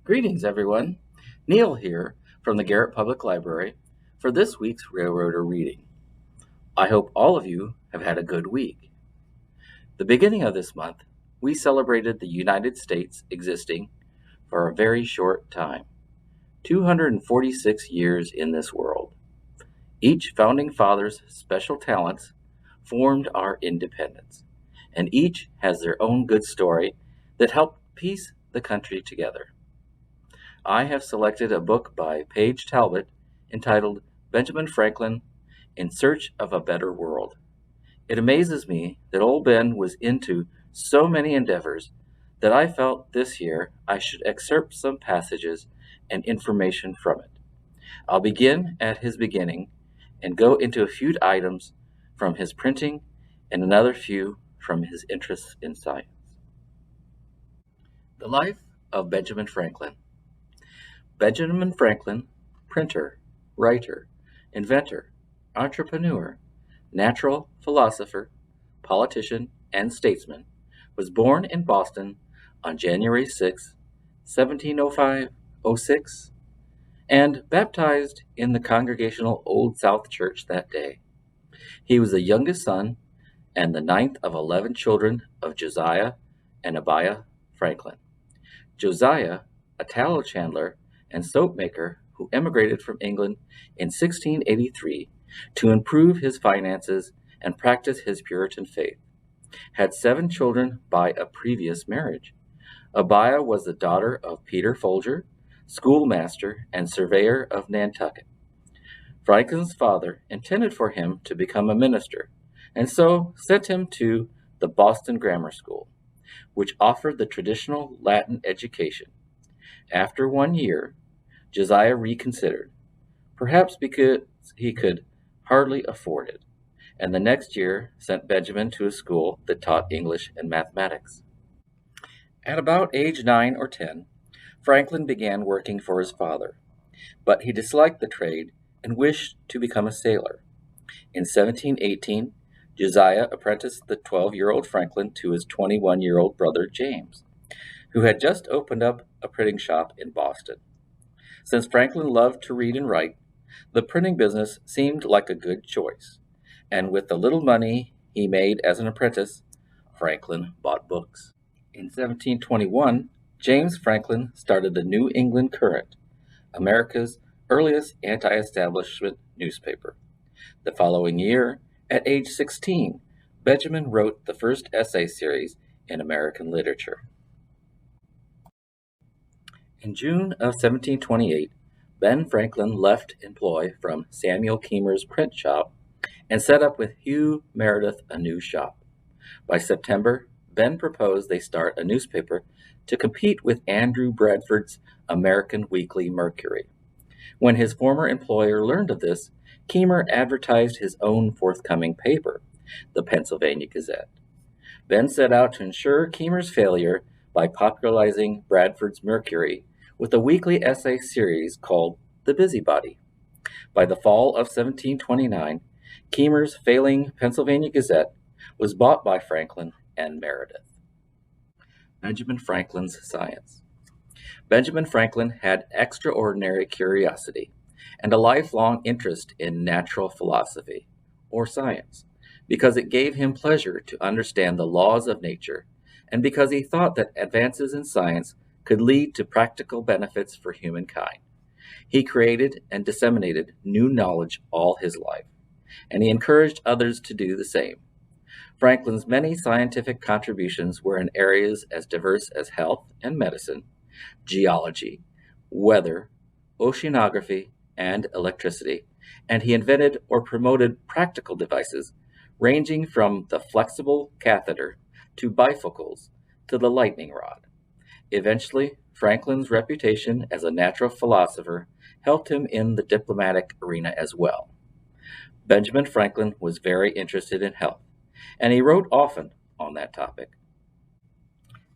Greetings, everyone. Neal here from the Garrett Public Library for this week's Railroader reading. I hope all of you have had a good week. The beginning of this month, we celebrated the United States existing for a very short time, 246 years in this world. Each founding father's special talents formed our independence, and each has their own good story that helped piece the country together. I have selected a book by Page Talbott entitled Benjamin Franklin in Search of a Better World. It amazes me that old Ben was into so many endeavors that I felt this year I should excerpt some passages and information from it. I'll begin at his beginning and go into a few items from his printing and another few from his interests in science. The Life of Benjamin Franklin. Benjamin Franklin, printer, writer, inventor, entrepreneur, natural philosopher, politician, and statesman, was born in Boston on January 6, 1705-06, and baptized in the Congregational Old South Church that day. He was the youngest son and the ninth of 11 children of Josiah and Abiah Franklin. Josiah, a tallow chandler and soap maker who emigrated from England in 1683 to improve his finances and practice his Puritan faith, had 7 children by a previous marriage. Abiah was the daughter of Peter Folger, schoolmaster and surveyor of Nantucket. Franklin's father intended for him to become a minister, and so sent him to the Boston Grammar School, which offered the traditional Latin education. After 1 year, Josiah reconsidered, perhaps because he could hardly afford it, and the next year sent Benjamin to a school that taught English and mathematics. At about age 9 or 10, Franklin began working for his father, but he disliked the trade and wished to become a sailor. In 1718, Josiah apprenticed the 12-year-old Franklin to his 21-year-old brother James, who had just opened up a printing shop in Boston. Since Franklin loved to read and write, the printing business seemed like a good choice, and with the little money he made as an apprentice, Franklin bought books. In 1721, James Franklin started the New England Courant, America's earliest anti-establishment newspaper. The following year, at age 16, Benjamin wrote the first essay series in American literature. In June of 1728, Ben Franklin left employ from Samuel Keimer's print shop and set up with Hugh Meredith a new shop. By September, Ben proposed they start a newspaper to compete with Andrew Bradford's American Weekly Mercury. When his former employer learned of this, Keimer advertised his own forthcoming paper, the Pennsylvania Gazette. Ben set out to ensure Keimer's failure by popularizing Bradford's Mercury with a weekly essay series called The Busybody. By the fall of 1729, Keimer's failing Pennsylvania Gazette was bought by Franklin and Meredith. Benjamin Franklin's science. Benjamin Franklin had extraordinary curiosity and a lifelong interest in natural philosophy, or science, because it gave him pleasure to understand the laws of nature, and because he thought that advances in science could lead to practical benefits for humankind. He created and disseminated new knowledge all his life, and he encouraged others to do the same. Franklin's many scientific contributions were in areas as diverse as health and medicine, geology, weather, oceanography, and electricity, and he invented or promoted practical devices ranging from the flexible catheter to bifocals to the lightning rod. Eventually, Franklin's reputation as a natural philosopher helped him in the diplomatic arena as well. Benjamin Franklin was very interested in health, and he wrote often on that topic.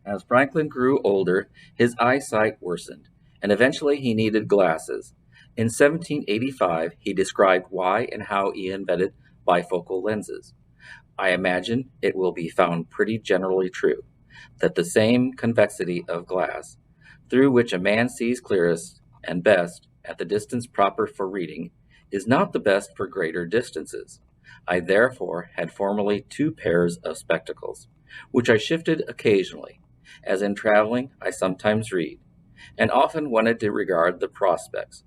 As Franklin grew older, his eyesight worsened, and eventually he needed glasses. In 1785, he described why and how he invented bifocal lenses. I imagine it will be found pretty generally true that the same convexity of glass through which a man sees clearest and best at the distance proper for reading, is not the best for greater distances. I therefore had formerly 2 pairs of spectacles, which I shifted occasionally, as in traveling I sometimes read, and often wanted to regard the prospects.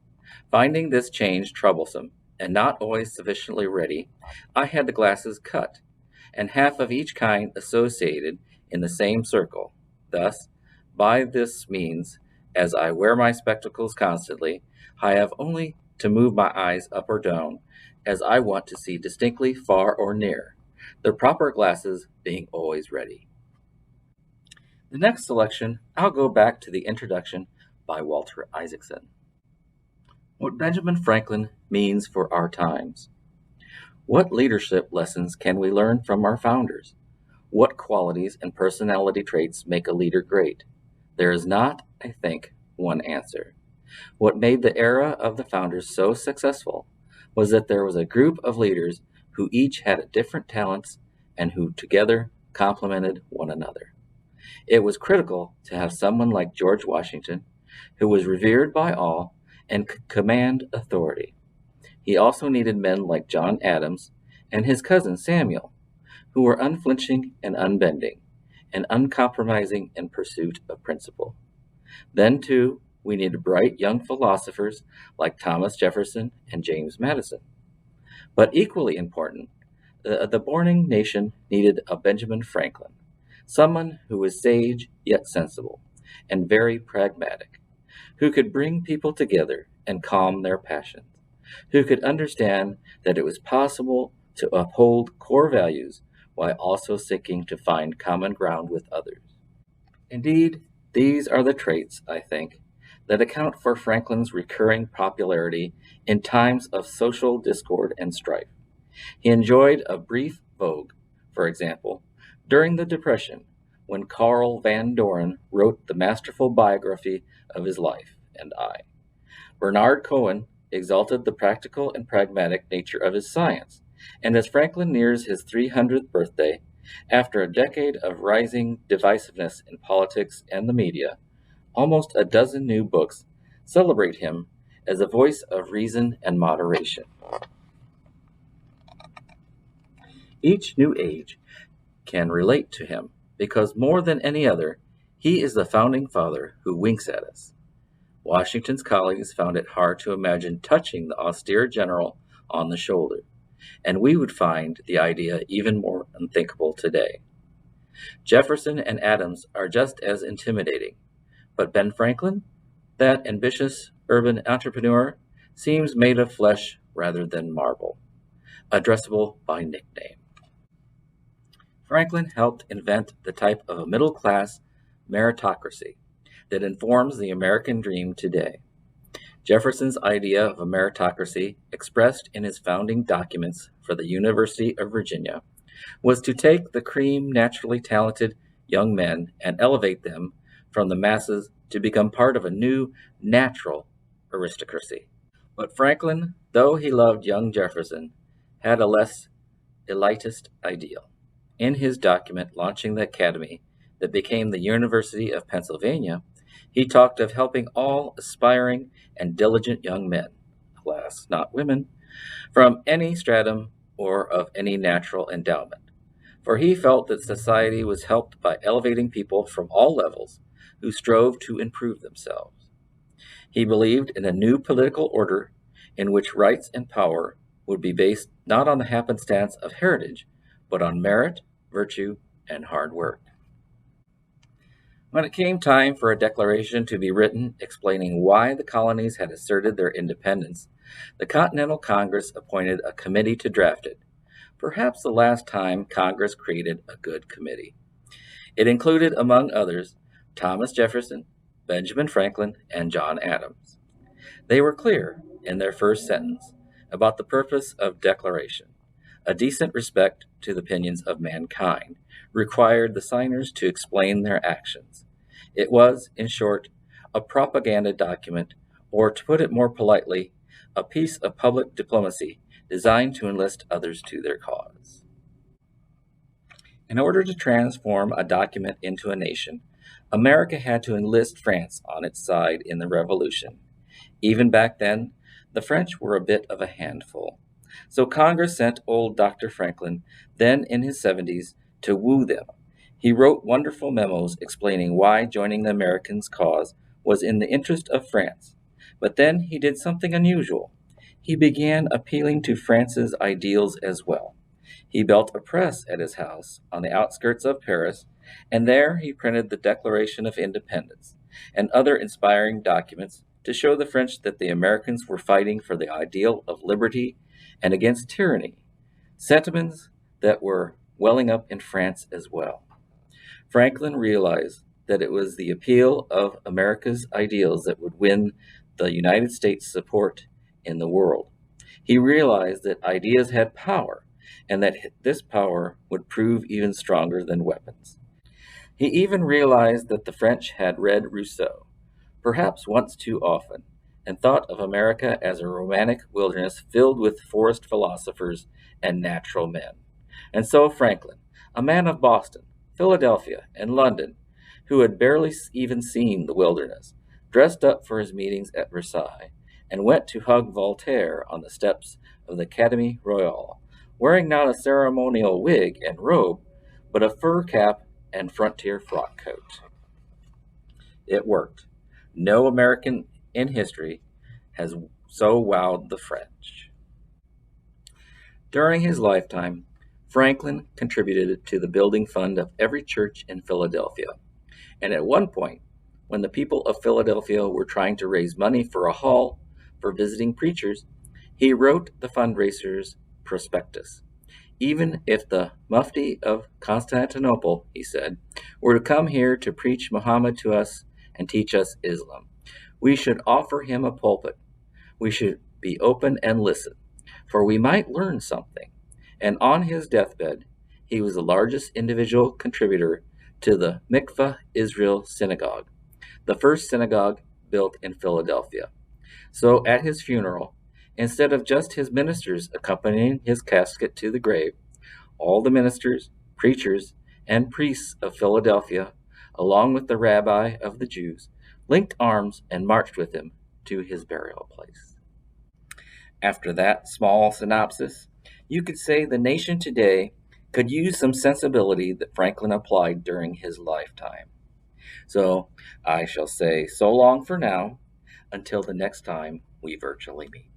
Finding this change troublesome, and not always sufficiently ready, I had the glasses cut, and half of each kind associated in the same circle. Thus, by this means, as I wear my spectacles constantly, I have only to move my eyes up or down, as I want to see distinctly far or near, the proper glasses being always ready. The next selection, I'll go back to the introduction by Walter Isaacson. What Benjamin Franklin means for our times. What leadership lessons can we learn from our founders? What qualities and personality traits make a leader great? There is not, I think, one answer. What made the era of the founders so successful was that there was a group of leaders who each had different talents and who together complemented one another. It was critical to have someone like George Washington, who was revered by all and could command authority. He also needed men like John Adams and his cousin Samuel, who were unflinching and unbending, and uncompromising in pursuit of principle. Then, too, we needed bright young philosophers like Thomas Jefferson and James Madison. But equally important, the borning nation needed a Benjamin Franklin, someone who was sage yet sensible, and very pragmatic, who could bring people together and calm their passions, who could understand that it was possible to uphold core values while also seeking to find common ground with others. Indeed, these are the traits, I think, that account for Franklin's recurring popularity in times of social discord and strife. He enjoyed a brief vogue, for example, during the Depression, when Carl Van Doren wrote the masterful biography of his life and I. Bernard Cohen exalted the practical and pragmatic nature of his science, and as Franklin nears his 300th birthday, after a decade of rising divisiveness in politics and the media, almost a dozen new books celebrate him as a voice of reason and moderation. Each new age can relate to him because more than any other, he is the founding father who winks at us. Washington's colleagues found it hard to imagine touching the austere general on the shoulder, and we would find the idea even more unthinkable today. Jefferson and Adams are just as intimidating, but Ben Franklin, that ambitious urban entrepreneur, seems made of flesh rather than marble, addressable by nickname. Franklin helped invent the type of a middle-class meritocracy that informs the American dream today. Jefferson's idea of a meritocracy, expressed in his founding documents for the University of Virginia, was to take the cream naturally talented young men and elevate them from the masses to become part of a new natural aristocracy. But Franklin, though he loved young Jefferson, had a less elitist ideal. In his document launching the academy that became the University of Pennsylvania, he talked of helping all aspiring and diligent young men, alas, not women, from any stratum or of any natural endowment. For he felt that society was helped by elevating people from all levels who strove to improve themselves. He believed in a new political order in which rights and power would be based not on the happenstance of heritage, but on merit, virtue, and hard work. When it came time for a declaration to be written explaining why the colonies had asserted their independence, the Continental Congress appointed a committee to draft it, perhaps the last time Congress created a good committee. It included, among others, Thomas Jefferson, Benjamin Franklin, and John Adams. They were clear in their first sentence about the purpose of declaration. A decent respect to the opinions of mankind required the signers to explain their actions. It was, in short, a propaganda document, or to put it more politely, a piece of public diplomacy designed to enlist others to their cause. In order to transform a document into a nation, America had to enlist France on its side in the Revolution. Even back then, the French were a bit of a handful. So Congress sent old Dr. Franklin, then in his 70s, to woo them. He wrote wonderful memos explaining why joining the Americans' cause was in the interest of France. But then he did something unusual. He began appealing to France's ideals as well. He built a press at his house on the outskirts of Paris, and there he printed the Declaration of Independence and other inspiring documents to show the French that the Americans were fighting for the ideal of liberty and against tyranny, sentiments that were welling up in France as well. Franklin realized that it was the appeal of America's ideals that would win the United States support in the world. He realized that ideas had power and that this power would prove even stronger than weapons. He even realized that the French had read Rousseau, perhaps once too often, and thought of America as a romantic wilderness filled with forest philosophers and natural men. And so Franklin, a man of Boston, Philadelphia, and London, who had barely even seen the wilderness, dressed up for his meetings at Versailles and went to hug Voltaire on the steps of the Académie Royale, wearing not a ceremonial wig and robe, but a fur cap and frontier frock coat. It worked. No American in history has so wowed the French. During his lifetime, Franklin contributed to the building fund of every church in Philadelphia. And at one point, when the people of Philadelphia were trying to raise money for a hall for visiting preachers, he wrote the fundraiser's prospectus. Even if the Mufti of Constantinople, he said, were to come here to preach Muhammad to us and teach us Islam, we should offer him a pulpit. We should be open and listen, for we might learn something. And on his deathbed, he was the largest individual contributor to the Mikveh Israel Synagogue, the first synagogue built in Philadelphia. So at his funeral, instead of just his ministers accompanying his casket to the grave, all the ministers, preachers, and priests of Philadelphia, along with the rabbi of the Jews, linked arms and marched with him to his burial place. After that small synopsis, you could say the nation today could use some sensibility that Franklin applied during his lifetime. So I shall say so long for now, until the next time we virtually meet.